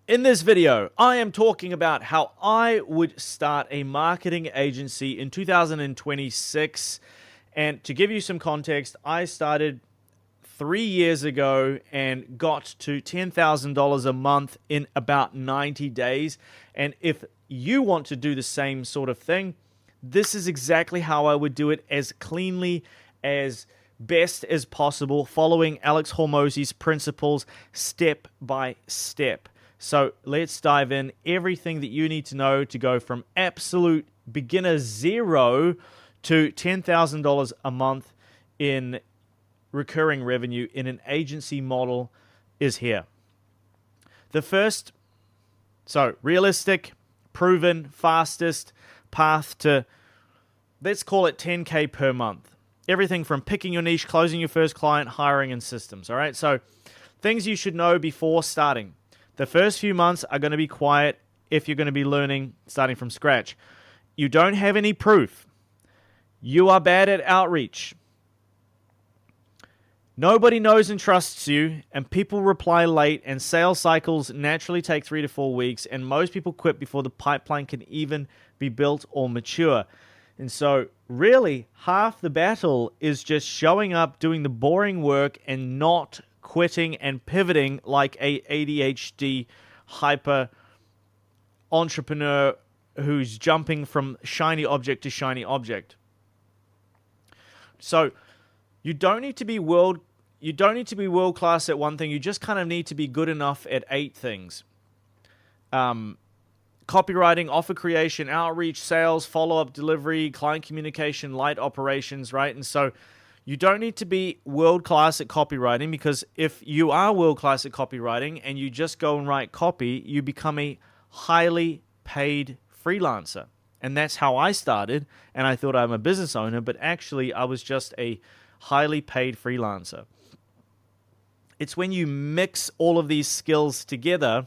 In this video, I am talking about how I would start a marketing agency in 2026. And to give you some context, I started 3 years ago and got to $10,000 a month in about 90 days. And if you want to do the same sort of thing, this is exactly how I would do it, as cleanly, as best as possible, following Alex Hormozi's principles step by step. So let's dive in. Everything that you need to know to go from absolute beginner zero to $10,000 a month in recurring revenue in an agency model is here. The first, realistic, proven, fastest path to, let's call it 10K per month. Everything from picking your niche, closing your first client, hiring, and systems. All right. So things you should know before starting. The first few months are going to be quiet if you're going to be learning, starting from scratch. You don't have any proof. You are bad at outreach. Nobody knows and trusts you, and people reply late, and sales cycles naturally take 3 to 4 weeks, and most people quit before the pipeline can even be built or mature. And so, really, half the battle is just showing up, doing the boring work, and not quitting and pivoting like a ADHD hyper entrepreneur who's jumping from shiny object to shiny object. So you don't need to be world class at one thing. You just kind of need to be good enough at 8 things. Copywriting, offer creation, outreach, sales, follow-up, delivery, client communication, light operations, right? And so you don't need to be world-class at copywriting, because if you are world-class at copywriting and you just go and write copy, you become a highly paid freelancer. And that's how I started, and I thought I'm a business owner, but actually I was just a highly paid freelancer. It's when you mix all of these skills together,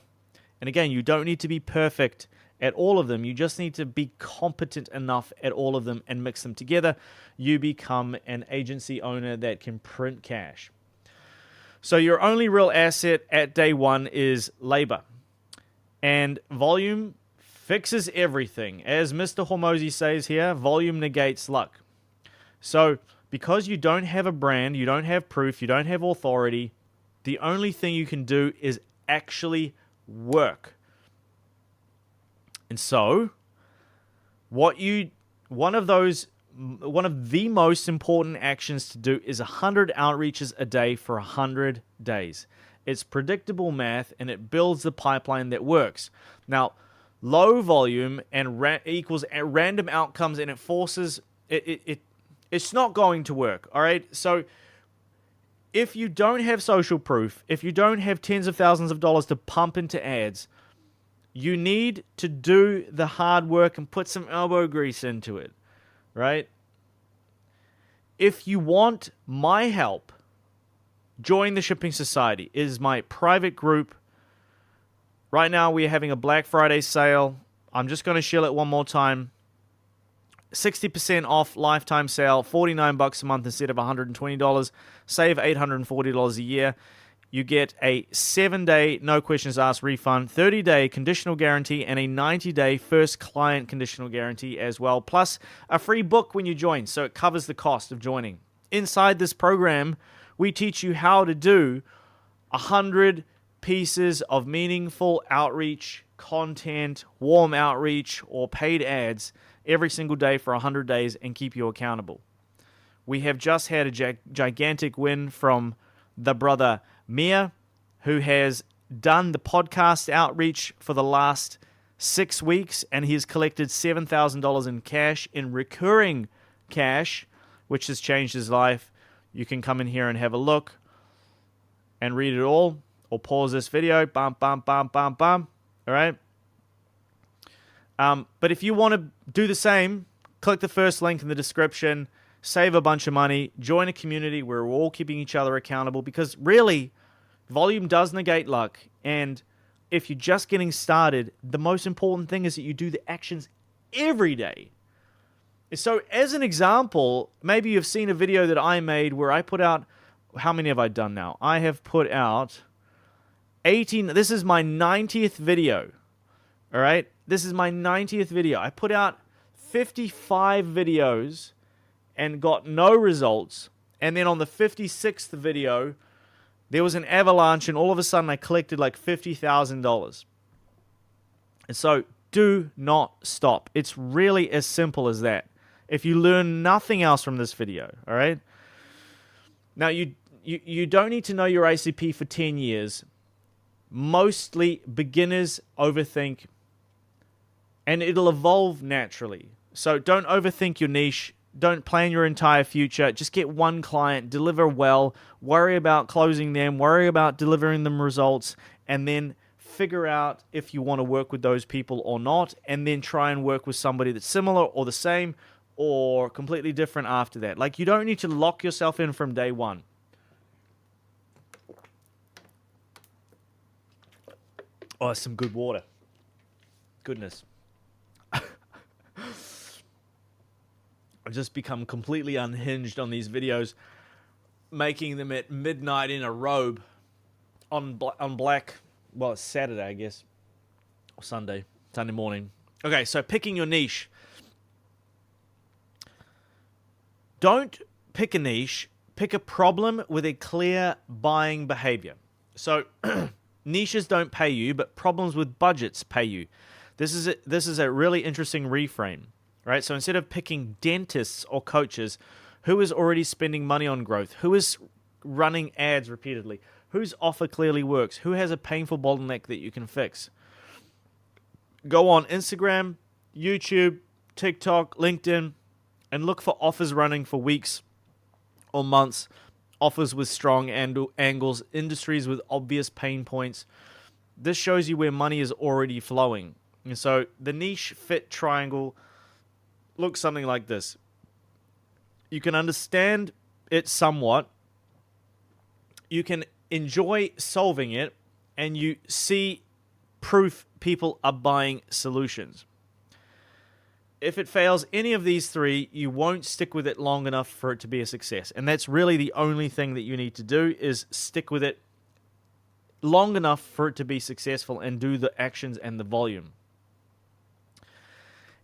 and again, you don't need to be perfect at all of them. You just need to be competent enough at all of them and mix them together. You become an agency owner that can print cash. So your only real asset at day one is labor. And volume fixes everything. As Mr. Hormozi says here, volume negates luck. So because you don't have a brand, you don't have proof, you don't have authority, the only thing you can do is actually work. And so, one of the most important actions to do is 100 outreaches a day for 100 days. It's predictable math, and it builds the pipeline that works. Now, low volume and equals random outcomes, and it forces it's not going to work. All right, so if you don't have social proof, if you don't have tens of thousands of dollars to pump into ads, you need to do the hard work and put some elbow grease into it, right? If you want my help, join the Shipping Society. It is my private group. Right now, we are having a Black Friday sale. I'm just going to shill it one more time. 60% off lifetime sale, $49 a month instead of $120. Save $840 a year. You get a 7-day, no questions asked refund, 30-day conditional guarantee, and a 90-day first client conditional guarantee as well, plus a free book when you join, so it covers the cost of joining. Inside this program, we teach you how to do 100 pieces of meaningful outreach content, warm outreach, or paid ads every single day for 100 days and keep you accountable. We have just had a gigantic win from the brother Mia, who has done the podcast outreach for the last 6 weeks, and he has collected $7,000 in cash, in recurring cash, which has changed his life. You can come in here and have a look and read it all, or pause this video. Bum, bum, bum, bum, bum. All right? But if you want to do the same, click the first link in the description, save a bunch of money, join a community where we're all keeping each other accountable, because really, volume does negate luck. And if you're just getting started, the most important thing is that you do the actions every day. So as an example, maybe you've seen a video that I made where I put out, how many have I done now? I have put out This is my 90th video. All right? This is my 90th video. I put out 55 videos and got no results. And then on the 56th video, there was an avalanche, and all of a sudden I collected like $50,000. And so do not stop. It's really as simple as that. If you learn nothing else from this video, all right? Now, you don't need to know your ICP for 10 years. Mostly beginners overthink, and it'll evolve naturally. So don't overthink your niche. Don't plan your entire future. Just get one client, deliver well, worry about closing them, worry about delivering them results, and then figure out if you want to work with those people or not, and then try and work with somebody that's similar or the same or completely different after that. Like, you don't need to lock yourself in from day one. Oh, some good water. Goodness. I've just become completely unhinged on these videos, making them at midnight in a robe on black, well, it's Saturday, I guess, or Sunday morning. Okay, so picking your niche. Don't pick a niche, pick a problem with a clear buying behavior. So niches don't pay you, but problems with budgets pay you. This is a really interesting reframe, right? So instead of picking dentists or coaches, who is already spending money on growth? Who is running ads repeatedly? Whose offer clearly works? Who has a painful bottleneck that you can fix? Go on Instagram, YouTube, TikTok, LinkedIn, and look for offers running for weeks or months, offers with strong angles, industries with obvious pain points. This shows you where money is already flowing. And so the niche fit triangle looks something like this. You can understand it somewhat. You can enjoy solving it, and you see proof people are buying solutions. If it fails any of these three, you won't stick with it long enough for it to be a success. And that's really the only thing that you need to do, is stick with it long enough for it to be successful and do the actions and the volume.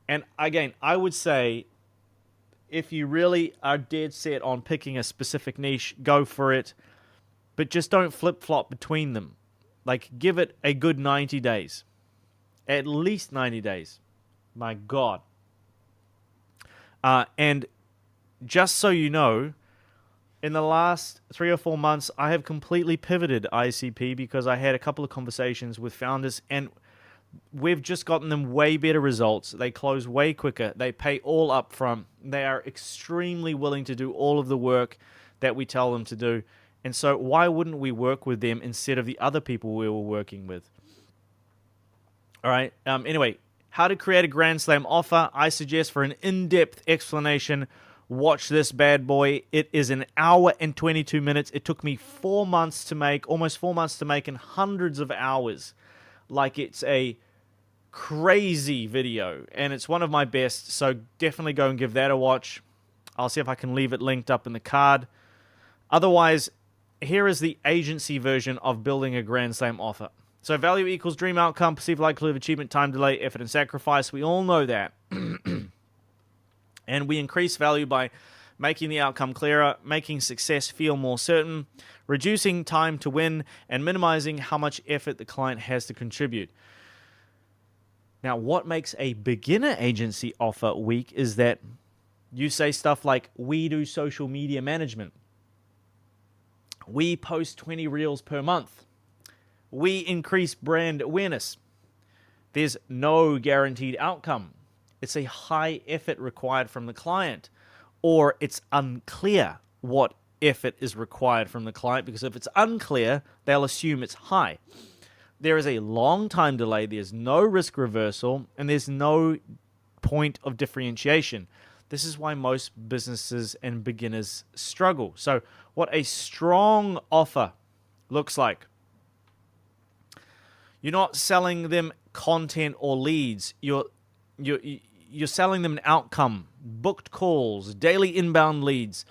And again, I would say, if you really are dead set on picking a specific niche, go for it. But just don't flip-flop between them. Like, give it a good 90 days. At least 90 days. My God. And just so you know, in the last 3 or 4 months, I have completely pivoted ICP because I had a couple of conversations with founders, and we've just gotten them way better results. They close way quicker. They pay all up front. They are extremely willing to do all of the work that we tell them to do. And so why wouldn't we work with them instead of the other people we were working with? All right. Anyway, how to create a Grand Slam offer. I suggest, for an in-depth explanation, watch this bad boy. It is 1 hour and 22 minutes. It took me 4 months to make, almost 4 months to make, and hundreds of hours. Like, it's a crazy video, and it's one of my best, so definitely go and give that a watch. I'll see if I can leave it linked up in the card. Otherwise, here is the agency version of building a Grand Slam offer. So value equals dream outcome, perceived likelihood of achievement, time delay, effort, and sacrifice. We all know that. And we increase value by making the outcome clearer, making success feel more certain, reducing time to win, and minimizing how much effort the client has to contribute. Now, what makes a beginner agency offer weak is that you say stuff like, we do social media management. We post 20 reels per month. We increase brand awareness. There's no guaranteed outcome. It's a high effort required from the client, or it's unclear what effort is required from the client, because if it's unclear, they'll assume it's high. There is a long time delay, there's no risk reversal, and there's no point of differentiation. This is why most businesses and beginners struggle. So what a strong offer looks like. You're not selling them content or leads. You're selling them an outcome, booked calls, daily inbound leads,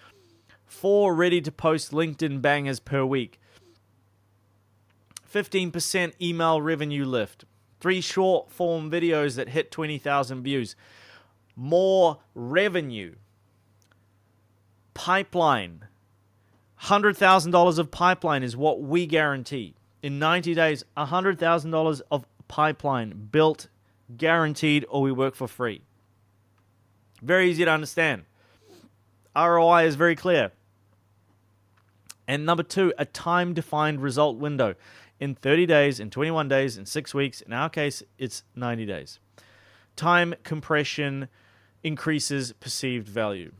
4 ready-to-post LinkedIn bangers per week, 15% email revenue lift. 3 short form videos that hit 20,000 views. More revenue. Pipeline. $100,000 of pipeline is what we guarantee. In 90 days, $100,000 of pipeline built, guaranteed, or we work for free. Very easy to understand. ROI is very clear. And number 2, a time-defined result window. In 30 days, in 21 days, in 6 weeks. In our case, it's 90 days. Time compression increases perceived value.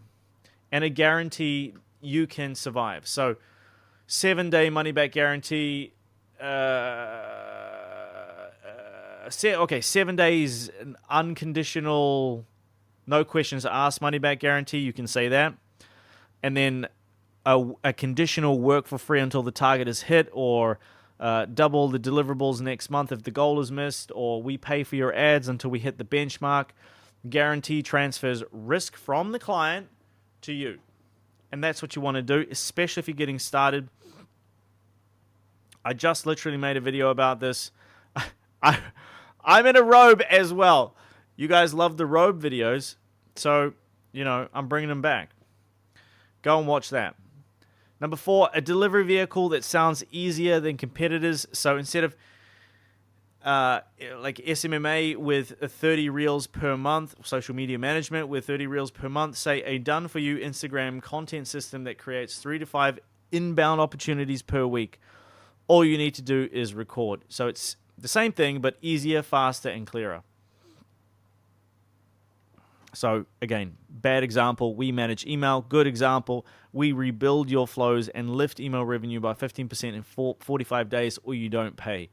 And a guarantee you can survive. So, 7-day money-back guarantee. 7 days unconditional, no questions asked money-back guarantee. You can say that. And then a conditional work for free until the target is hit, or double the deliverables next month if the goal is missed, or we pay for your ads until we hit the benchmark. Guarantee transfers risk from the client to you. And that's what you want to do, especially if you're getting started. I just literally made a video about this. I'm in a robe as well. You guys love the robe videos, so, I'm bringing them back. Go and watch that. Number 4, a delivery vehicle that sounds easier than competitors. So instead of like SMMA with 30 reels per month, social media management with 30 reels per month, say a done-for-you Instagram content system that creates 3 to 5 inbound opportunities per week. All you need to do is record. So it's the same thing, but easier, faster, and clearer. So again, bad example, we manage email. Good example, we rebuild your flows and lift email revenue by 15% in 45 days, or you don't pay.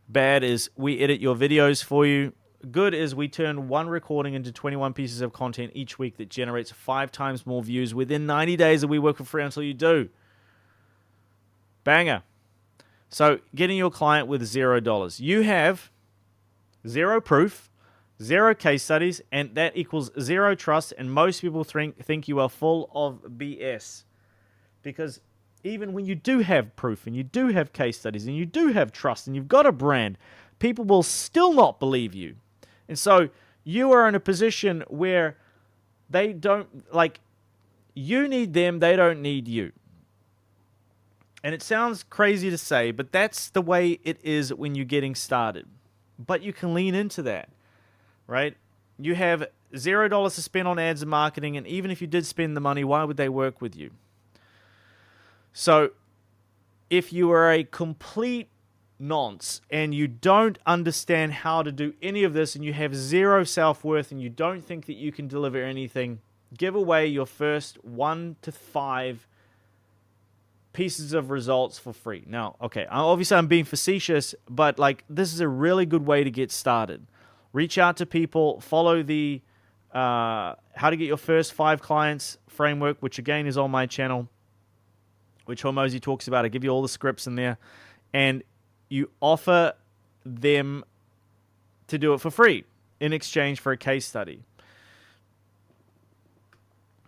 Bad is we edit your videos for you. Good is we turn one recording into 21 pieces of content each week that generates 5 times more views within 90 days that we work for free until you do. Banger. So getting your client with $0. You have 0 proof, 0 case studies, and that equals 0 trust, and most people think you are full of BS. Because even when you do have proof, and you do have case studies, and you do have trust, and you've got a brand, people will still not believe you. And so you are in a position where they don't, you need them, they don't need you. And it sounds crazy to say, but that's the way it is when you're getting started. But you can lean into that. Right? You have $0 to spend on ads and marketing, and even if you did spend the money, why would they work with you? So, if you are a complete nonce and you don't understand how to do any of this, and you have 0 self-worth, and you don't think that you can deliver anything, give away your first 1 to 5 pieces of results for free. Now, okay, obviously I'm being facetious, but this is a really good way to get started. Reach out to people, follow the how to get your first 5 clients framework, which again is on my channel, which Hormozi talks about. I give you all the scripts in there, and you offer them to do it for free in exchange for a case study.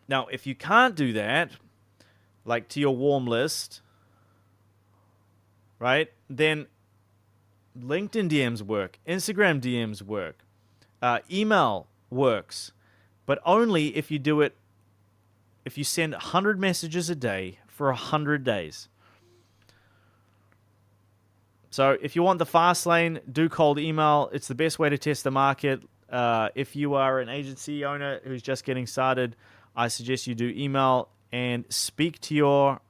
Now, if you can't do that, to your warm list, right, then LinkedIn DMs work, Instagram DMs work, email works, but only if you do it, if you send 100 messages a day for 100 days. So if you want the fast lane, do cold email. It's the best way to test the market. If you are an agency owner who's just getting started, I suggest you do email and speak to your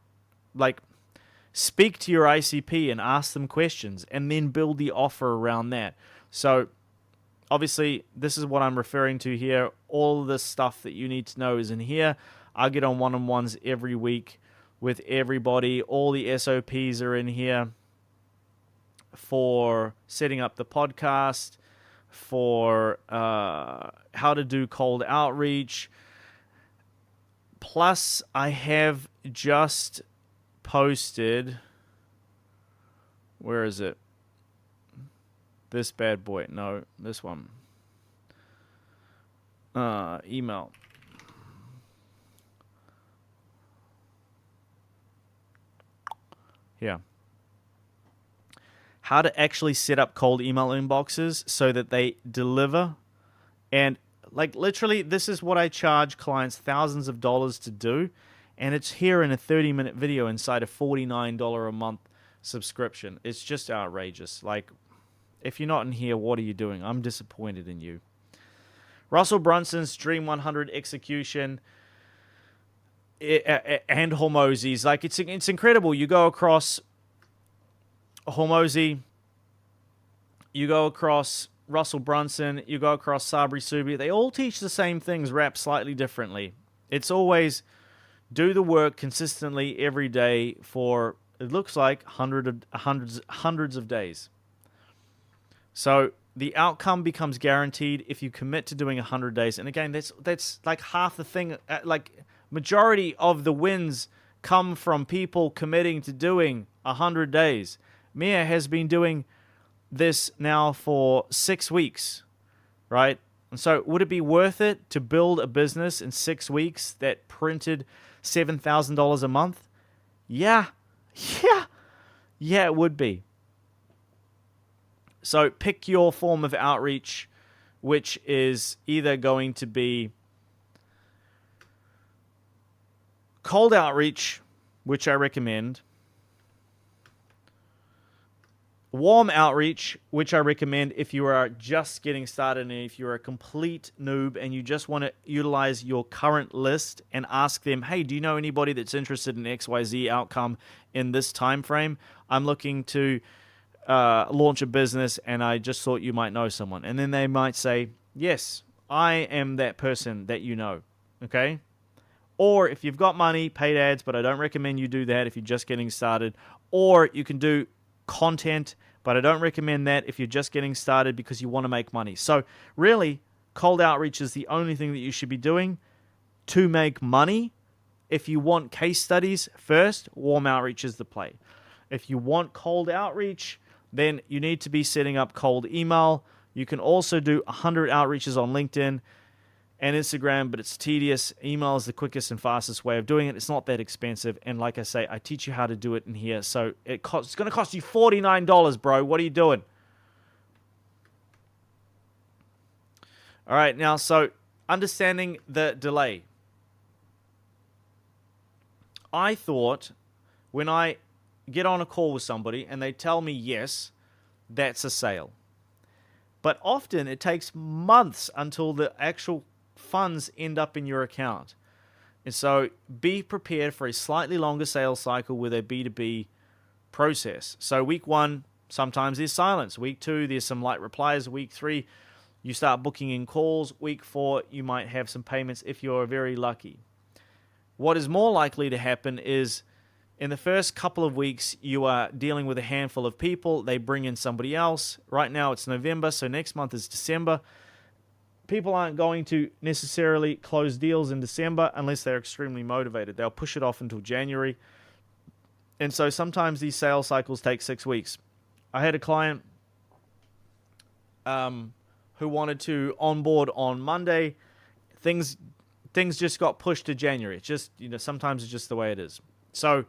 ICP and ask them questions, and then build the offer around that. So obviously this is what I'm referring to here. All of the stuff that you need to know is in here. I get on one-on-ones every week with everybody. All the SOPs are in here for setting up the podcast, for how to do cold outreach. Plus, I have just posted, where is it? This bad boy. No, this one. Email. Yeah. how to actually set up cold email inboxes so that they deliver. And like literally, this is what I charge clients thousands of dollars to do. And it's here in a 30-minute video inside a $49 a month subscription. It's just outrageous. Like, if you're not in here, what are you doing? I'm disappointed in you. Russell Brunson's Dream 100 execution and hormozi's. Like, it's incredible. You go across hormozi, you go across Russell Brunson, you go across Sabri Subi. They all teach the same things, wrapped slightly differently. It's always do the work consistently every day for, it looks like, hundreds of days. So the outcome becomes guaranteed if you commit to doing 100 days. And again, that's like half the thing. Like, majority of the wins come from people committing to doing 100 days. Mia has been doing this now for 6 weeks, right? And so would it be worth it to build a business in 6 weeks that printed $7,000 a month? Yeah, it would be. So pick your form of outreach, which is either going to be cold outreach, which I recommend, warm outreach, which I recommend if you are just getting started and if you're a complete noob and you just want to utilize your current list and ask them, hey, do you know anybody that's interested in XYZ outcome in this time frame? I'm looking to launch a business and I just thought you might know someone. And then they might say, yes, I am that person that you know. Okay? Or if you've got money, paid ads, but I don't recommend you do that if you're just getting started. Or you can do content, but I don't recommend that if you're just getting started because you want to make money. So really, cold outreach is the only thing that you should be doing to make money. If you want case studies first, warm outreach is the play. If you want cold outreach, then you need to be setting up cold email. You can also do 100 outreaches on LinkedIn and Instagram, but it's tedious. Email is the quickest and fastest way of doing it. It's not that expensive. And like I say, I teach you how to do it in here. So it's going to cost you $49, bro. What are you doing? All right, now, so understanding the delay. I thought when I get on a call with somebody and they tell me yes, that's a sale. But often it takes months until the actual funds end up in your account. And so be prepared for a slightly longer sales cycle with a B2B process. So week 1, sometimes there's silence. Week 2, there's some light replies. Week 3, you start booking in calls. Week 4, you might have some payments if you're very lucky. What is more likely to happen is in the first couple of weeks, you are dealing with a handful of people. They bring in somebody else. Right now it's November, so next month is December. People aren't going to necessarily close deals in December unless they're extremely motivated. They'll push it off until January. And so sometimes these sales cycles take 6 weeks. I had a client who wanted to onboard on Monday. Things just got pushed to January. It's just, sometimes it's just the way it is. So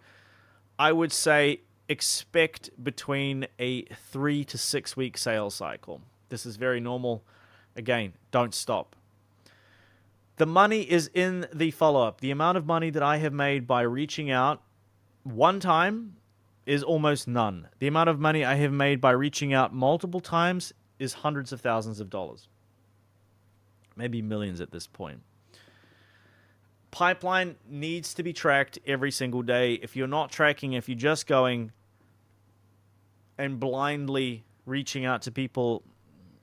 I would say expect between a 3 to 6 week sales cycle. This is very normal. Again, don't stop. The money is in the follow-up. The amount of money that I have made by reaching out one time is almost none. The amount of money I have made by reaching out multiple times is hundreds of thousands of dollars. Maybe millions at this point. Pipeline needs to be tracked every single day. If you're not tracking, if you're just going and blindly reaching out to people,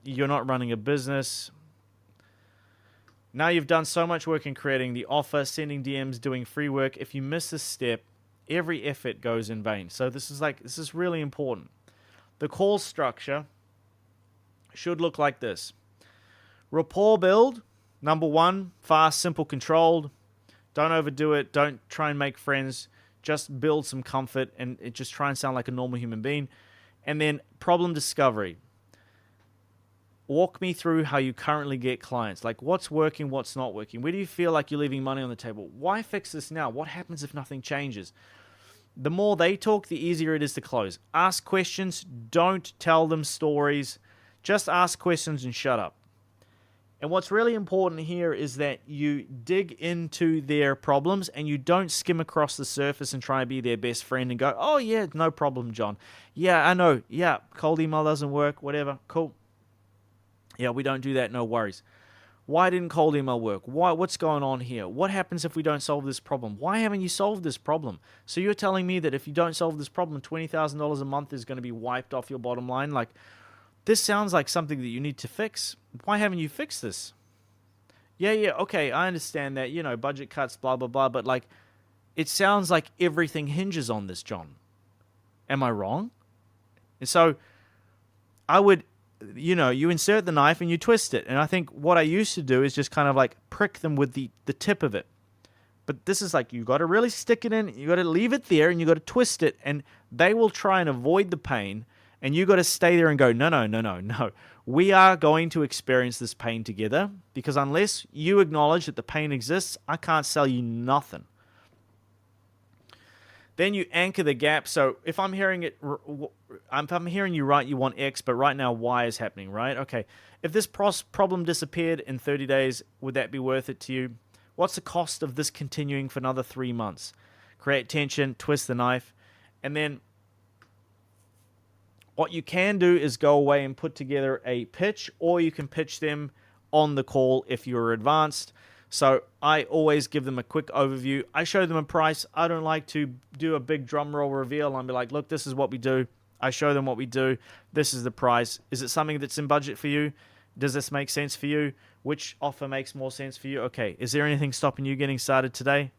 you're not running a business. Now you've done so much work in creating the offer, sending DMs, doing free work. If you miss this step, every effort goes in vain. So this is really important. The call structure should look like this. Rapport build, number 1, fast, simple, controlled. Don't overdo it. Don't try and make friends. Just build some comfort and just try and sound like a normal human being. And then problem discovery. Walk me through how you currently get clients. Like what's working, what's not working. Where do you feel like you're leaving money on the table? Why fix this now? What happens if nothing changes? The more they talk, the easier it is to close. Ask questions. Don't tell them stories. Just ask questions and shut up. And what's really important here is that you dig into their problems and you don't skim across the surface and try to be their best friend and go, oh yeah, no problem, John. Yeah, I know. Yeah, cold email doesn't work, whatever. Cool. Yeah, we don't do that, no worries. Why didn't cold email work? What's going on here? What happens if we don't solve this problem? Why haven't you solved this problem? So you're telling me that if you don't solve this problem, $20,000 a month is going to be wiped off your bottom line? Like, this sounds like something that you need to fix. Why haven't you fixed this? Yeah, okay, I understand that, budget cuts, blah, blah, blah, but like, it sounds like everything hinges on this, John. Am I wrong? And so I would, you insert the knife and you twist it. And I think what I used to do is just kind of like prick them with the tip of it. But this is like, you got to really stick it in, you got to leave it there, and you got to twist it, and they will try and avoid the pain. And you got to stay there and go, no. We are going to experience this pain together, because unless you acknowledge that the pain exists, I can't sell you nothing. Then you anchor the gap. So if I'm hearing you right, you want X, but right now Y is happening, right? Okay. If this problem disappeared in 30 days, would that be worth it to you? What's the cost of this continuing for another 3 months? Create tension, twist the knife, and then what you can do is go away and put together a pitch, or you can pitch them on the call if you're advanced. So I always give them a quick overview. I show them a price. I don't like to do a big drum roll reveal. I'll be like, look, this is what we do. I show them what we do. This is the price. Is it something that's in budget for you? Does this make sense for you? Which offer makes more sense for you? Okay, is there anything stopping you getting started today?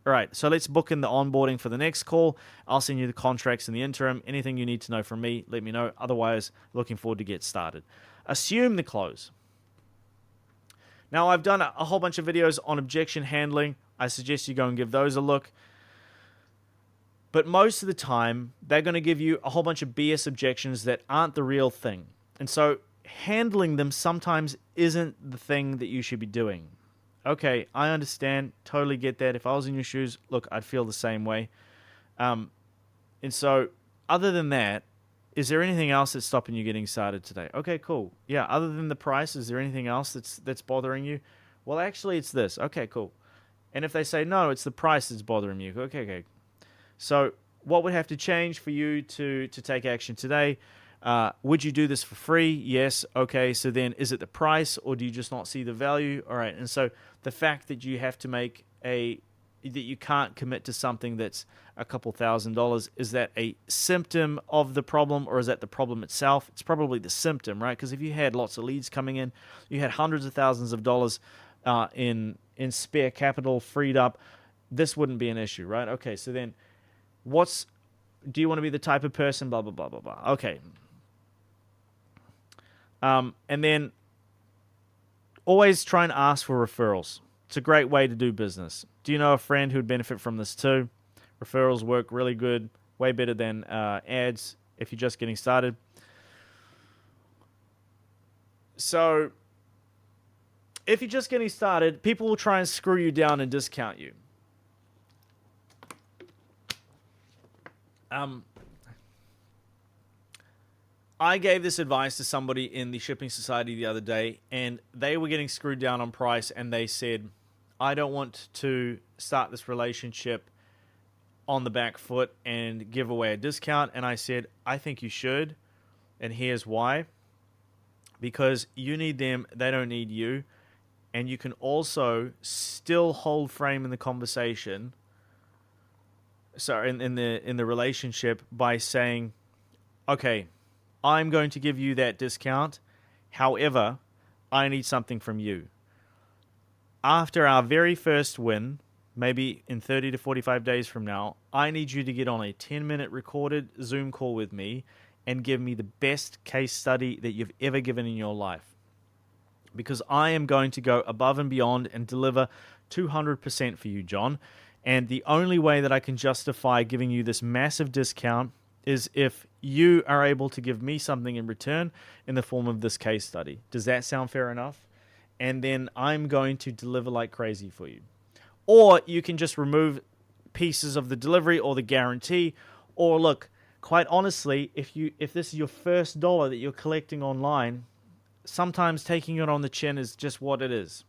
All right, so let's book in the onboarding for the next call. I'll send you the contracts in the interim. Anything you need to know from me, let me know. Otherwise, looking forward to get started. Assume the close. Now, I've done a whole bunch of videos on objection handling. I suggest you go and give those a look. But most of the time, they're going to give you a whole bunch of BS objections that aren't the real thing. And so handling them sometimes isn't the thing that you should be doing. Okay, I understand, totally get that. If I was in your shoes, look, I'd feel the same way. And so, other than that, is there anything else that's stopping you getting started today? Okay, cool. Yeah, other than the price, is there anything else that's bothering you? Well, actually, it's this. Okay, cool. And if they say, no, it's the price that's bothering you. Okay. So, what would have to change for you to take action today? Would you do this for free? Yes. Okay. So then is it the price, or do you just not see the value? All right. And so the fact that you have to that you can't commit to something that's a couple $1,000s, is that a symptom of the problem, or is that the problem itself? It's probably the symptom, right? Because if you had lots of leads coming in, you had hundreds of thousands of dollars in spare capital freed up, this wouldn't be an issue, right? Okay. So then do you want to be the type of person, blah, blah, blah, blah, blah. Okay. And then always try and ask for referrals. It's a great way to do business. Do you know a friend who'd benefit from this too? Referrals work really good, way better than ads if you're just getting started. So if you're just getting started, people will try and screw you down and discount you. I gave this advice to somebody in the shipping society the other day, and they were getting screwed down on price, and they said, I don't want to start this relationship on the back foot and give away a discount. And I said, I think you should, and here's why. Because you need them, they don't need you. And you can also still hold frame in the conversation, sorry, in the relationship, by saying, okay, I'm going to give you that discount. However, I need something from you. After our very first win, maybe in 30 to 45 days from now, I need you to get on a 10-minute recorded Zoom call with me and give me the best case study that you've ever given in your life. Because I am going to go above and beyond and deliver 200% for you, John. And the only way that I can justify giving you this massive discount is if you are able to give me something in return in the form of this case study. Does that sound fair enough? And then I'm going to deliver like crazy for you. Or you can just remove pieces of the delivery or the guarantee. Or look, quite honestly, if this is your first dollar that you're collecting online, sometimes taking it on the chin is just what it is.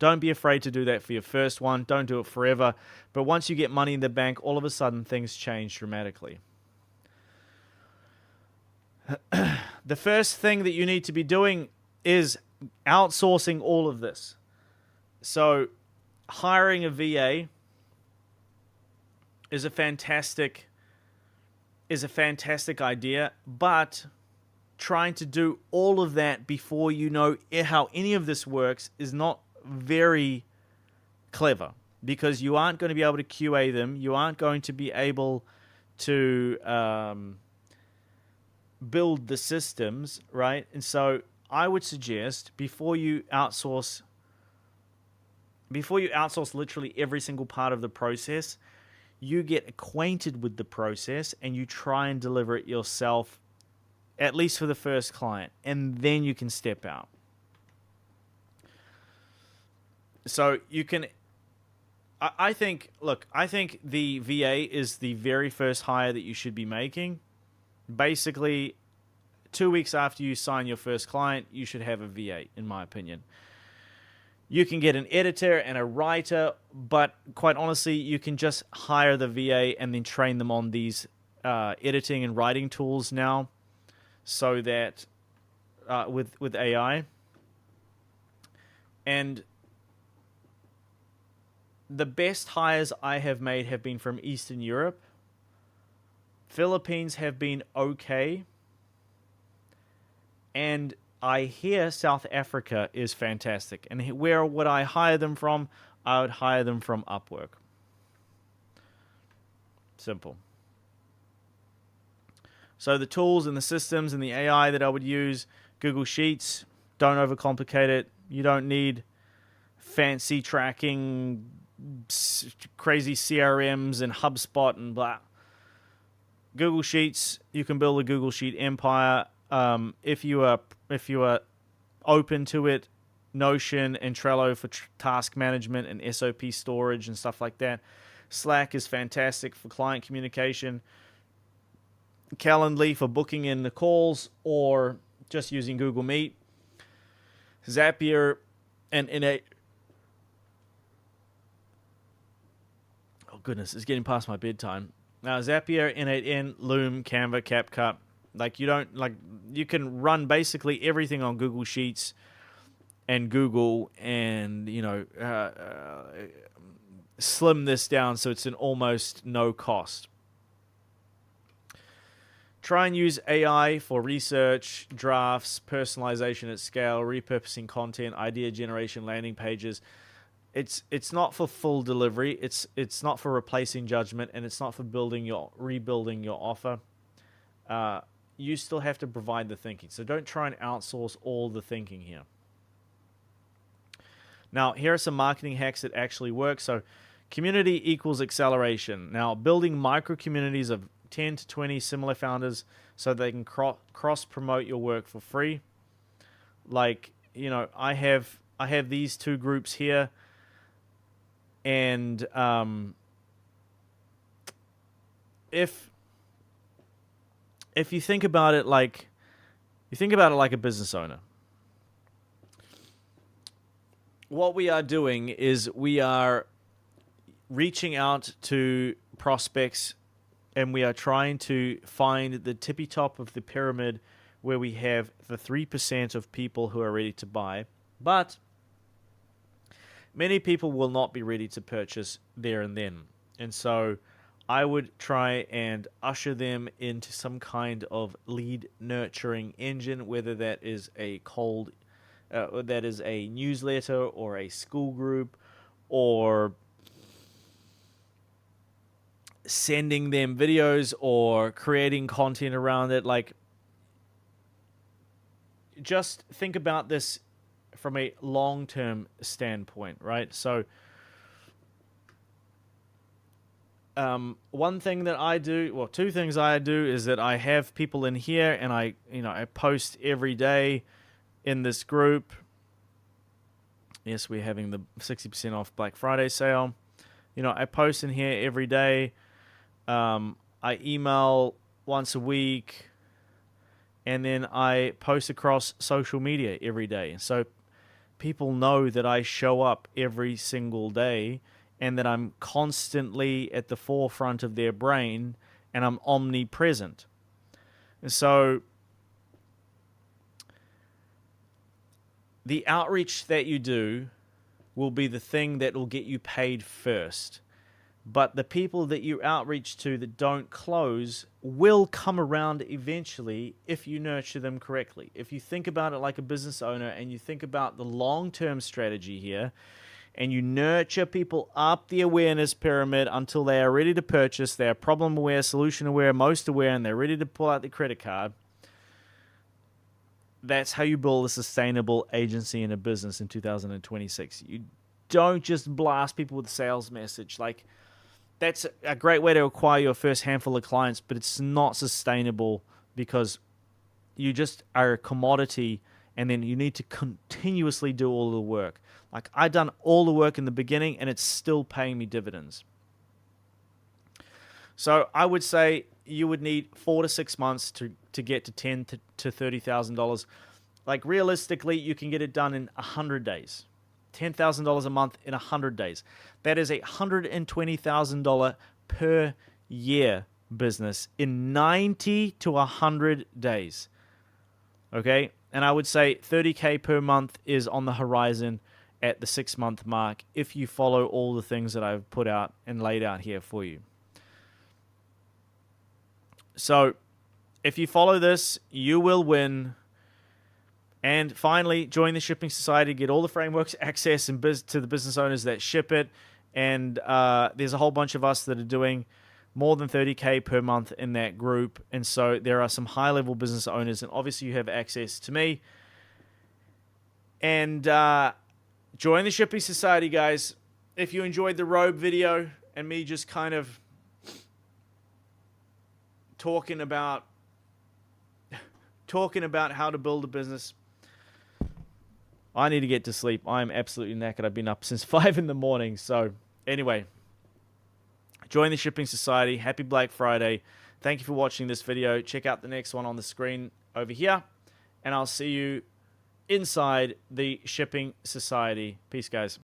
Don't be afraid to do that for your first one. Don't do it forever. But once you get money in the bank, all of a sudden things change dramatically. The first thing that you need to be doing is outsourcing all of this. So hiring a VA is a fantastic idea, but trying to do all of that before you know how any of this works is not very clever, because you aren't going to be able to QA them. You aren't going to be able to build the systems, right? And so I would suggest before you outsource literally every single part of the process, you get acquainted with the process and you try and deliver it yourself, at least for the first client, and then you can step out. So you can, I think the VA is the very first hire that you should be making. Basically, 2 weeks after you sign your first client, you should have a VA, in my opinion. You can get an editor and a writer, but quite honestly, you can just hire the VA and then train them on these editing and writing tools now, so that with AI. And the best hires I have made have been from Eastern Europe. Philippines have been okay. And I hear South Africa is fantastic. And where would I hire them from? I would hire them from Upwork. Simple. So the tools and the systems and the AI that I would use: Google Sheets. Don't overcomplicate it. You don't need fancy tracking, crazy CRMs and HubSpot and blah. Google Sheets, you can build a Google Sheet empire. If you are open to it, Notion and Trello for task management and SOP storage and stuff like that. Slack is fantastic for client communication. Calendly for booking in the calls or just using Google Meet. Zapier and Innate. Oh goodness, it's getting past my bedtime. Now Zapier, Innate, Loom, Canva, CapCut. You can run basically everything on Google Sheets and Google, and slim this down so it's an almost no cost. Try and use AI for research, drafts, personalization at scale, repurposing content, idea generation, landing pages. It's not for full delivery. It's not for replacing judgment, and it's not for rebuilding your offer. You still have to provide the thinking. So don't try and outsource all the thinking here. Now, here are some marketing hacks that actually work. So community equals acceleration. Now, building micro communities of 10 to 20 similar founders so they can cross promote your work for free. Like, I have these two groups here, and if you think about it like a business owner, what we are doing is we are reaching out to prospects, and we are trying to find the tippy top of the pyramid where we have the 3% of people who are ready to buy. But many people will not be ready to purchase there and then. And so I would try and usher them into some kind of lead nurturing engine, whether that is a newsletter or a school group, or sending them videos or creating content around it. Like, just think about this from a long-term standpoint, right? So one thing that I do, well, two things I do, is that I have people in here, and I post every day in this group. Yes, we're having the 60% off Black Friday sale. I post in here every day. I email once a week, and then I post across social media every day. So people know that I show up every single day and that I'm constantly at the forefront of their brain and I'm omnipresent. And so the outreach that you do will be the thing that will get you paid first. But the people that you outreach to that don't close will come around eventually if you nurture them correctly. If you think about it like a business owner and you think about the long-term strategy here, and you nurture people up the awareness pyramid until they are ready to purchase, they are problem aware, solution aware, most aware, and they're ready to pull out the credit card, that's how you build a sustainable agency in a business in 2026. You don't just blast people with a sales message. Like, that's a great way to acquire your first handful of clients, but it's not sustainable because you just are a commodity, and then you need to continuously do all the work. Like, I done all the work in the beginning and it's still paying me dividends. So I would say you would need 4 to 6 months to get to $10,000 to $30,000. Like, realistically, you can get it done in 100 days. $10,000 a month in 100 days. That is a $120,000 per year business in 90 to 100 days. Okay? And I would say $30K per month is on the horizon at the 6-month mark if you follow all the things that I've put out and laid out here for you. So if you follow this, you will win. And finally, join the Shipping Society, get all the frameworks, access and to the business owners that ship it. And there's a whole bunch of us that are doing more than $30K per month in that group. And so there are some high-level business owners, and obviously you have access to me. And join the Shipping Society, guys. If you enjoyed the robe video and me just kind of talking about how to build a business, I need to get to sleep. I'm absolutely knackered. I've been up since 5 in the morning. So anyway, join the Shipping Society. Happy Black Friday. Thank you for watching this video. Check out the next one on the screen over here, and I'll see you inside the Shipping Society. Peace, guys.